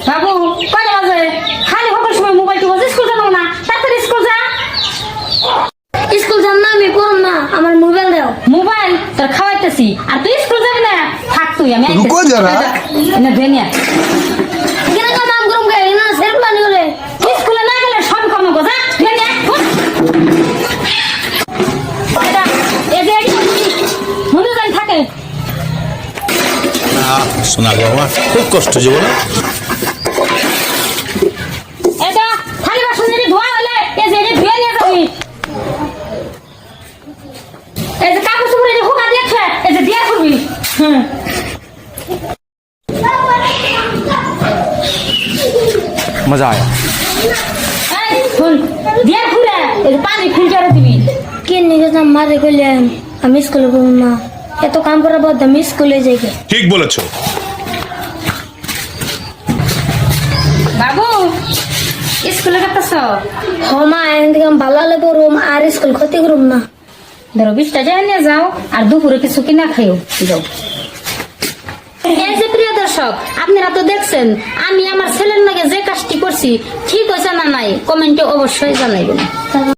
বাবু কয় বাজে? খালি হবার সময় মোবাইল টিপো, স্কুল যাবো না? তাড়াতাড়ি স্কুল যা। স্কুল যান না, আমি পড়ব না, আমার মোবাইল দাও। মোবাইল তোর খাওয়াইতেছি, আর তুই স্কুল যাবি না? থাক তুই, আমি রুকো যারা। না ধেনিয়া এখানে কাম নাম করুম গে না সেরম পানি করে। স্কুলে না গেলে সব কর্ম গো, যা ধেনিয়া। মনে যাই থাকে শোনা গো, আমার খুব কষ্ট জীবনে। এটা খালি বাসন যদি ধোয়া হলে এই যে ধুয়ে নিয়ে যাবি। এই যে কাপড় চোপড়ে যে হুকা দিয়েছে, এই যে দিয়া করবি। मजा आया। এই শুন, দিয়া ঘুরে এই যে পানি ফিল্টারে দিবি। কে নিয়ে যাম মারে কইলেন আমি স্কুলে পড়ব না, এত কাম করার পর আমি স্কুলে যাই গে। ঠিক বলেছো। বাবু স্কুলে গেতেছ? মা এখান থেকে আমি ভালো হলে পড়ব, আর স্কুল ক্ষতি করব না। ধরো 20 টাকা নিয়ে যাও, আর দুপুরে কিছু কিনা খাইও যাও। এই যে প্রিয় দর্শক, আপনারা তো দেখছেন আমি আমার ছেলের নাকি যে কাজটি করছি ঠিক হয়েছে না নাই, কমেন্টে অবশ্যই জানাইবেন।